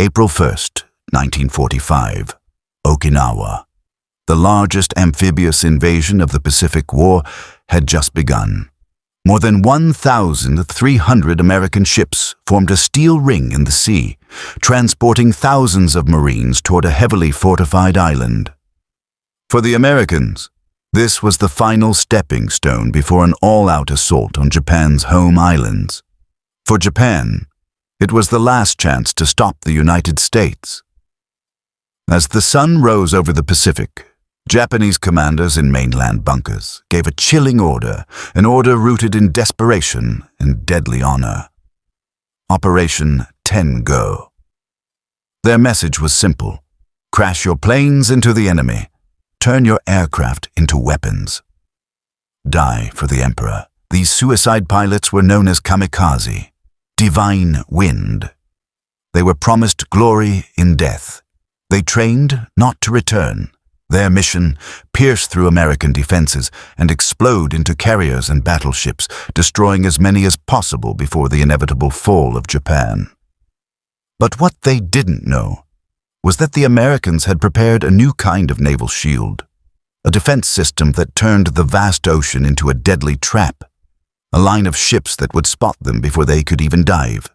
April 1st, 1945, Okinawa. The largest amphibious invasion of the Pacific War had just begun. More than 1,300 American ships formed a steel ring in the sea, transporting thousands of Marines toward a heavily fortified island. For the Americans, this was the final stepping stone before an all-out assault on Japan's home islands. For Japan, it was the last chance to stop the United States. As the sun rose over the Pacific, Japanese commanders in mainland bunkers gave a chilling order, an order rooted in desperation and deadly honor. Operation 10 Go. Their message was simple: crash your planes into the enemy, turn your aircraft into weapons. Die for the Emperor. These suicide pilots were known as Kamikaze, divine wind. They were promised glory in death. They trained not to return. Their mission: pierce through American defenses and explode into carriers and battleships, destroying as many as possible before the inevitable fall of Japan. But what they didn't know was that the Americans had prepared a new kind of naval shield, a defense system that turned the vast ocean into a deadly trap, a line of ships that would spot them before they could even dive.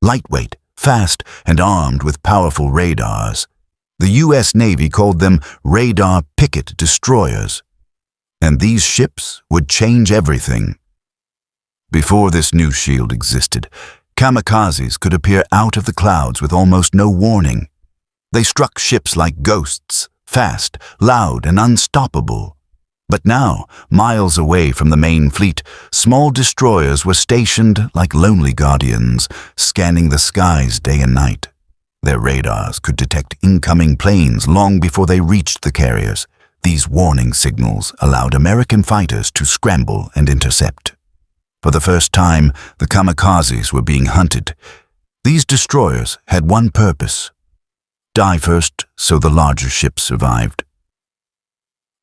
Lightweight, fast, and armed with powerful radars. The U.S. Navy called them radar Picket destroyers. And these ships would change everything. Before this new shield existed, kamikazes could appear out of the clouds with almost no warning. They struck ships like ghosts, fast, loud, and unstoppable. But now, miles away from the main fleet, small destroyers were stationed like lonely guardians, scanning the skies day and night. Their radars could detect incoming planes long before they reached the carriers. These warning signals allowed American fighters to scramble and intercept. For the first time, the kamikazes were being hunted. These destroyers had one purpose: die first so the larger ships survived.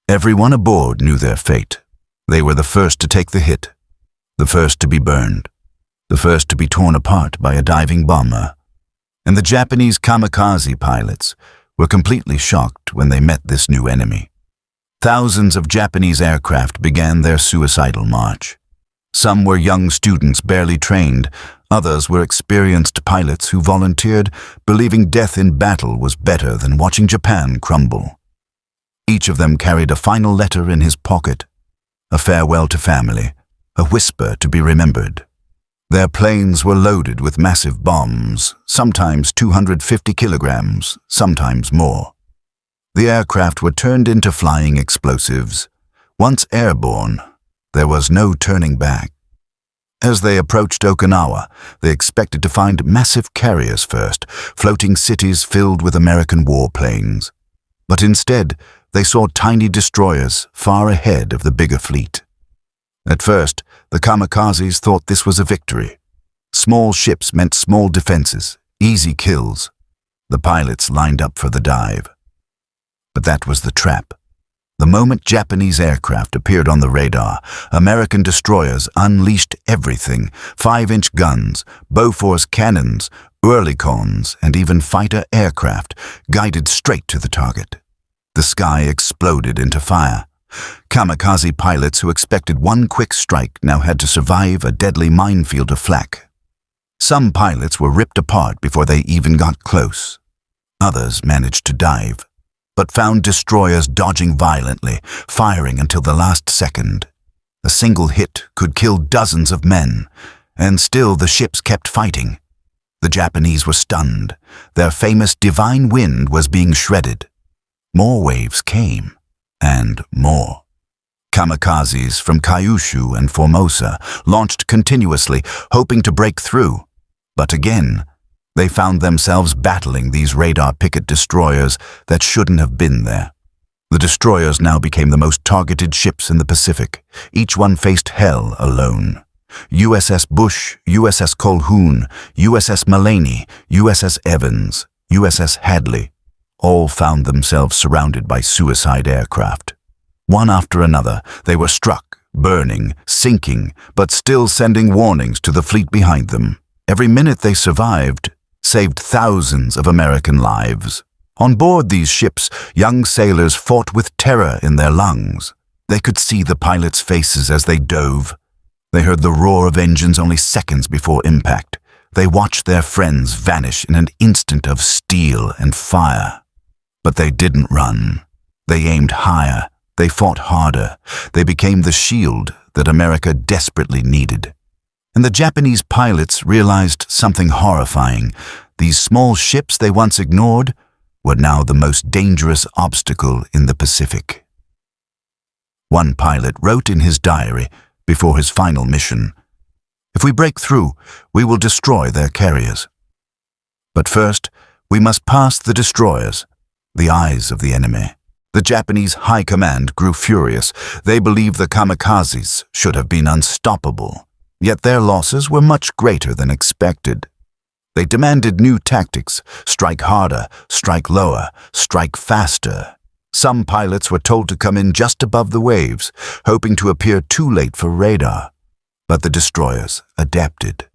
Everyone aboard knew their fate. They were the first to take the hit, the first to be burned, the first to be torn apart by a diving bomber. And the Japanese kamikaze pilots were completely shocked when they met this new enemy. Thousands of Japanese aircraft began their suicidal march. Some were young students barely trained, others were experienced pilots who volunteered, believing death in battle was better than watching Japan crumble. Each of them carried a final letter in his pocket, a farewell to family, a whisper to be remembered. Their planes were loaded with massive bombs, sometimes 250 kilograms, sometimes more. The aircraft were turned into flying explosives. Once airborne, there was no turning back. As they approached Okinawa, they expected to find massive carriers first, floating cities filled with American warplanes. But instead, they saw tiny destroyers far ahead of the bigger fleet. At first, the kamikazes thought this was a victory. Small ships meant small defenses, easy kills. The pilots lined up for the dive. But that was the trap. The moment Japanese aircraft appeared on the radar, American destroyers unleashed everything: 5-inch guns, Bofors cannons, Oerlikons, and even fighter aircraft, guided straight to the target. The sky exploded into fire. Kamikaze pilots who expected one quick strike now had to survive a deadly minefield of flak. Some pilots were ripped apart before they even got close. Others managed to dive, but found destroyers dodging violently, firing until the last second. A single hit could kill dozens of men, and still the ships kept fighting. The Japanese were stunned. Their famous divine wind was being shredded. More waves came, and more. Kamikazes from Kyushu and Formosa launched continuously, hoping to break through. But again, they found themselves battling these radar Picket destroyers that shouldn't have been there. The destroyers now became the most targeted ships in the Pacific. Each one faced hell alone. USS Bush, USS Colquhoun, USS Mullany, USS Evans, USS Hadley, all found themselves surrounded by suicide aircraft. One after another, they were struck, burning, sinking, but still sending warnings to the fleet behind them. Every minute they survived saved thousands of American lives. On board these ships, young sailors fought with terror in their lungs. They could see the pilots' faces as they dove. They heard the roar of engines only seconds before impact. They watched their friends vanish in an instant of steel and fire. But they didn't run. They aimed higher. They fought harder. They became the shield that America desperately needed. And the Japanese pilots realized something horrifying. These small ships they once ignored were now the most dangerous obstacle in the Pacific. One pilot wrote in his diary before his final mission, "If we break through, we will destroy their carriers. But first, we must pass the destroyers, the eyes of the enemy." The Japanese high command grew furious. They believed the Kamikazes should have been unstoppable, yet their losses were much greater than expected. They demanded new tactics: strike harder, strike lower, strike faster. Some pilots were told to come in just above the waves, hoping to appear too late for radar. But the destroyers adapted.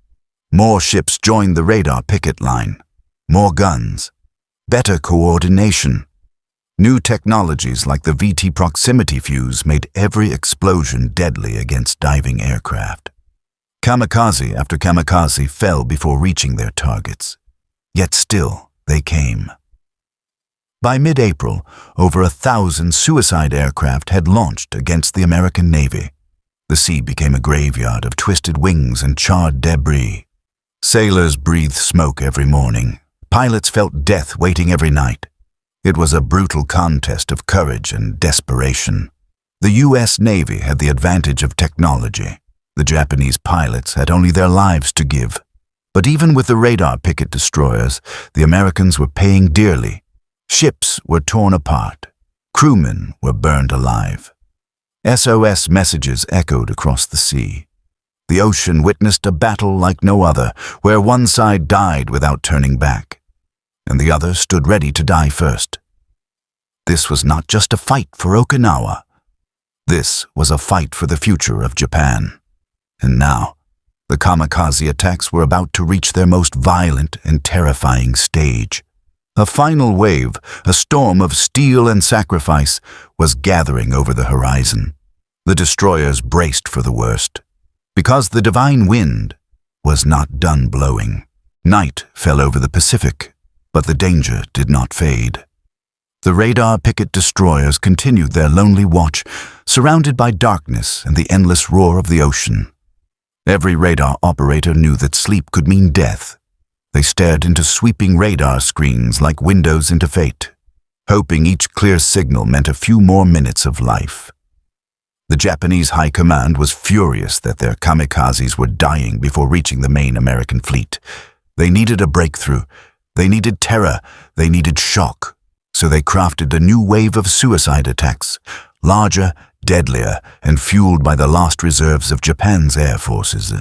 More ships joined the radar picket line. More guns. Better coordination. New technologies like the VT proximity fuse made every explosion deadly against diving aircraft. Kamikaze after kamikaze fell before reaching their targets. Yet still, they came. By mid-April, over 1,000 suicide aircraft had launched against the American Navy. The sea became a graveyard of twisted wings and charred debris. Sailors breathed smoke every morning. Pilots felt death waiting every night. It was a brutal contest of courage and desperation. The U.S. Navy had the advantage of technology. The Japanese pilots had only their lives to give. But even with the radar picket destroyers, the Americans were paying dearly. Ships were torn apart. Crewmen were burned alive. SOS messages echoed across the sea. The ocean witnessed a battle like no other, where one side died without turning back, and the other stood ready to die first. This was not just a fight for Okinawa. This was a fight for the future of Japan. And now, the kamikaze attacks were about to reach their most violent and terrifying stage. A final wave, a storm of steel and sacrifice, was gathering over the horizon. The destroyers braced for the worst, because the divine wind was not done blowing. Night fell over the Pacific, but the danger did not fade. The radar picket destroyers continued their lonely watch, surrounded by darkness and the endless roar of the ocean. Every radar operator knew that sleep could mean death. They stared into sweeping radar screens like windows into fate, hoping each clear signal meant a few more minutes of life. The Japanese high command was furious that their kamikazes were dying before reaching the main American fleet. They needed a breakthrough. They needed terror. They needed shock. So they crafted a new wave of suicide attacks, larger, deadlier, and fueled by the last reserves of Japan's air forces.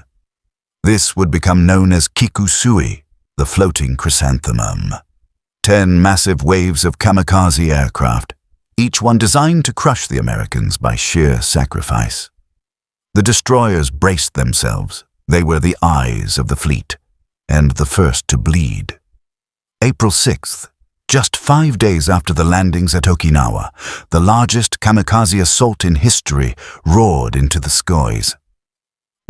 This would become known as Kikusui, the floating chrysanthemum. 10 massive waves of kamikaze aircraft, each one designed to crush the Americans by sheer sacrifice. The destroyers braced themselves. They were the eyes of the fleet, and the first to bleed. April 6th, just 5 days after the landings at Okinawa, the largest kamikaze assault in history roared into the skies.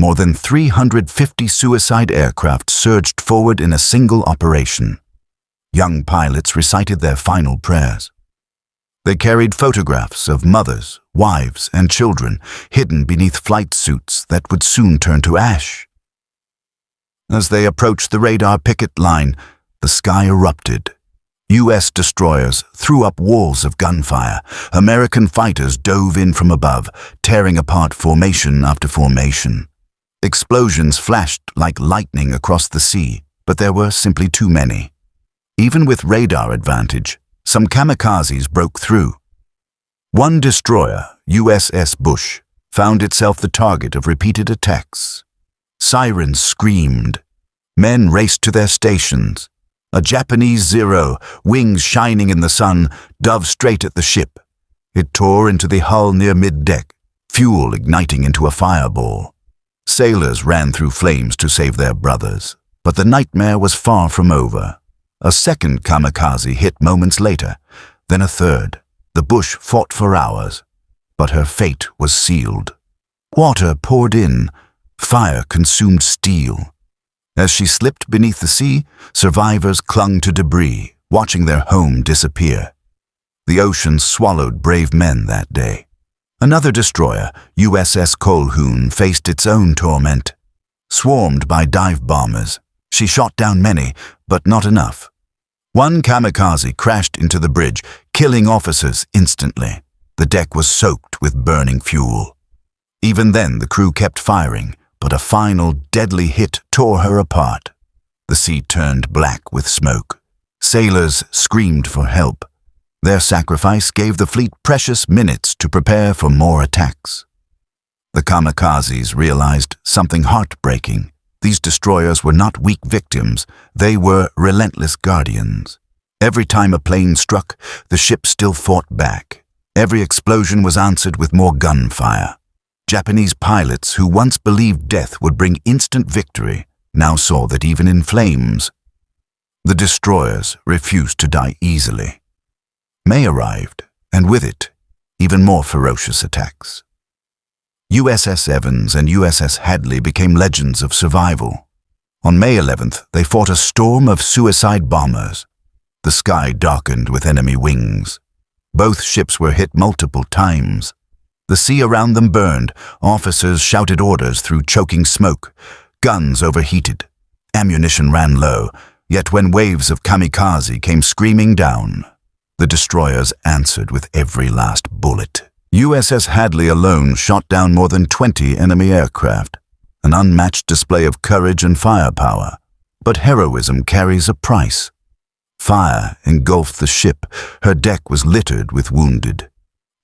More than 350 suicide aircraft surged forward in a single operation. Young pilots recited their final prayers. They carried photographs of mothers, wives, and children hidden beneath flight suits that would soon turn to ash. As they approached the radar picket line, the sky erupted. U.S. destroyers threw up walls of gunfire. American fighters dove in from above, tearing apart formation after formation. Explosions flashed like lightning across the sea, but there were simply too many. Even with radar advantage, some kamikazes broke through. One destroyer, USS Bush, found itself the target of repeated attacks. Sirens screamed. Men raced to their stations. A Japanese Zero, wings shining in the sun, dove straight at the ship. It tore into the hull near mid-deck, fuel igniting into a fireball. Sailors ran through flames to save their brothers. But the nightmare was far from over. A second kamikaze hit moments later, then a third. The bush fought for hours, but her fate was sealed. Water poured in, fire consumed steel. As she slipped beneath the sea, survivors clung to debris, watching their home disappear. The ocean swallowed brave men that day. Another destroyer, USS Colquhoun, faced its own torment. Swarmed by dive bombers, she shot down many, but not enough. One kamikaze crashed into the bridge, killing officers instantly. The deck was soaked with burning fuel. Even then, the crew kept firing, but a final deadly hit tore her apart. The sea turned black with smoke. Sailors screamed for help. Their sacrifice gave the fleet precious minutes to prepare for more attacks. The kamikazes realized something heartbreaking. These destroyers were not weak victims, they were relentless guardians. Every time a plane struck, the ship still fought back. Every explosion was answered with more gunfire. Japanese pilots who once believed death would bring instant victory now saw that even in flames, the destroyers refused to die easily. May arrived, and with it, even more ferocious attacks. USS Evans and USS Hadley became legends of survival. On May 11th, they fought a storm of suicide bombers. The sky darkened with enemy wings. Both ships were hit multiple times. The sea around them burned. Officers shouted orders through choking smoke. Guns overheated. Ammunition ran low. Yet when waves of kamikaze came screaming down, the destroyers answered with every last bullet. USS Hadley alone shot down more than 20 enemy aircraft, an unmatched display of courage and firepower. But heroism carries a price. Fire engulfed the ship. Her deck was littered with wounded.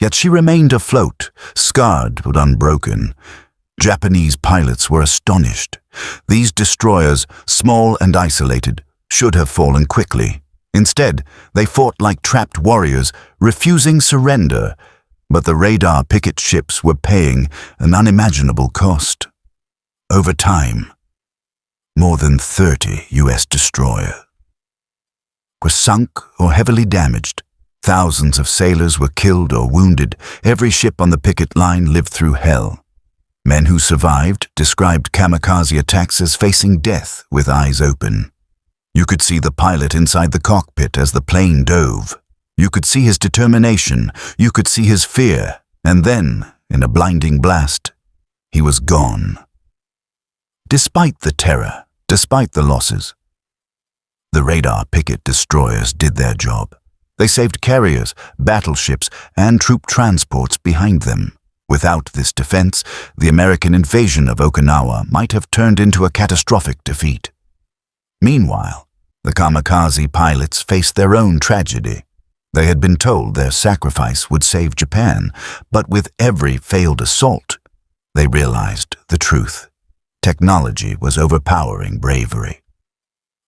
Yet she remained afloat, scarred but unbroken. Japanese pilots were astonished. These destroyers, small and isolated, should have fallen quickly. Instead, they fought like trapped warriors, refusing surrender. But the radar Picket ships were paying an unimaginable cost. Over time, more than 30 U.S. destroyers were sunk or heavily damaged. Thousands of sailors were killed or wounded. Every ship on the picket line lived through hell. Men who survived described kamikaze attacks as facing death with eyes open. You could see the pilot inside the cockpit as the plane dove. You could see his determination. You could see his fear. And then, in a blinding blast, he was gone. Despite the terror, despite the losses, the radar Picket destroyers did their job. They saved carriers, battleships, and troop transports behind them. Without this defense, the American invasion of Okinawa might have turned into a catastrophic defeat. Meanwhile, the kamikaze pilots faced their own tragedy. They had been told their sacrifice would save Japan, but with every failed assault, they realized the truth. Technology was overpowering bravery.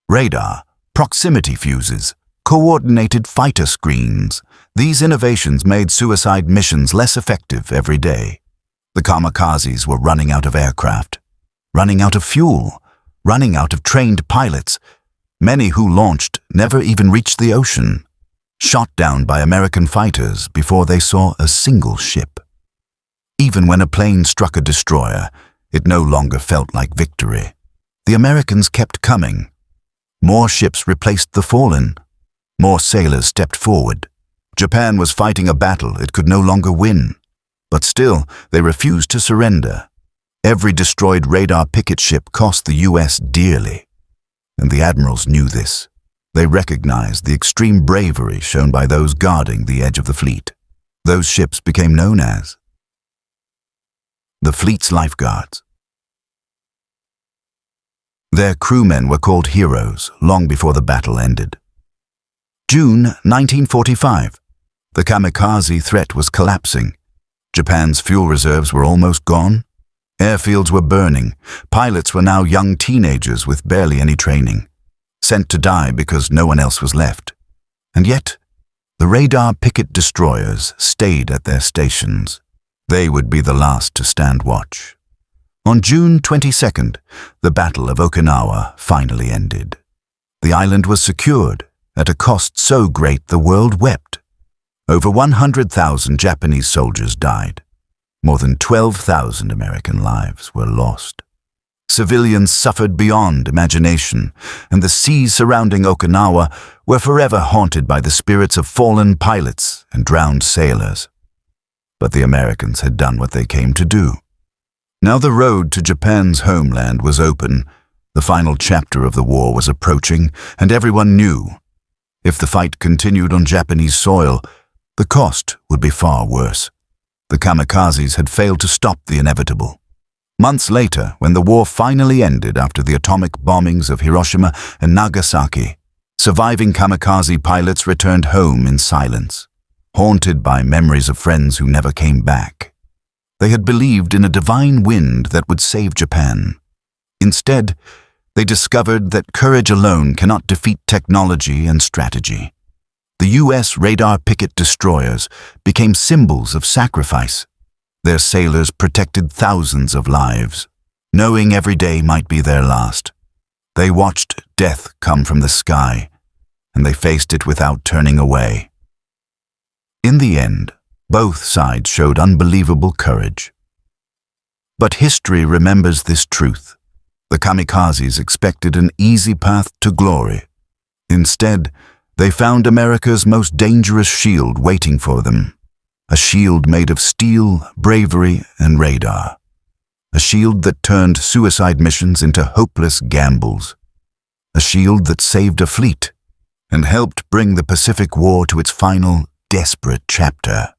Radar, proximity fuses, coordinated fighter screens. These innovations made suicide missions less effective every day. The kamikazes were running out of aircraft, running out of fuel, running out of trained pilots. Many who launched never even reached the ocean, shot down by American fighters before they saw a single ship. Even when a plane struck a destroyer, it no longer felt like victory. The Americans kept coming. More ships replaced the fallen. More sailors stepped forward. Japan was fighting a battle it could no longer win. But still, they refused to surrender. Every destroyed radar Picket ship cost the U.S. dearly. And the admirals knew this. They recognized the extreme bravery shown by those guarding the edge of the fleet. Those ships became known as the fleet's lifeguards. Their crewmen were called heroes long before the battle ended. June 1945. The kamikaze threat was collapsing. Japan's fuel reserves were almost gone. Airfields were burning. Pilots were now young teenagers with barely any training, sent to die because no one else was left. And yet, the radar Picket destroyers stayed at their stations. They would be the last to stand watch. On June 22nd, the Battle of Okinawa finally ended. The island was secured at a cost so great the world wept. Over 100,000 Japanese soldiers died. More than 12,000 American lives were lost. Civilians suffered beyond imagination, and the seas surrounding Okinawa were forever haunted by the spirits of fallen pilots and drowned sailors. But the Americans had done what they came to do. Now the road to Japan's homeland was open. The final chapter of the war was approaching, and everyone knew, if the fight continued on Japanese soil, the cost would be far worse. The Kamikazes had failed to stop the inevitable. Months later, when the war finally ended after the atomic bombings of Hiroshima and Nagasaki, surviving Kamikaze pilots returned home in silence, haunted by memories of friends who never came back. They had believed in a divine wind that would save Japan. Instead, they discovered that courage alone cannot defeat technology and strategy. The U.S. radar Picket destroyers became symbols of sacrifice. Their sailors protected thousands of lives, knowing every day might be their last. They watched death come from the sky, and they faced it without turning away. In the end, both sides showed unbelievable courage. But history remembers this truth. The Kamikazes expected an easy path to glory. Instead, they found America's most dangerous shield waiting for them. A shield made of steel, bravery, and radar. A shield that turned suicide missions into hopeless gambles. A shield that saved a fleet and helped bring the Pacific War to its final, desperate chapter.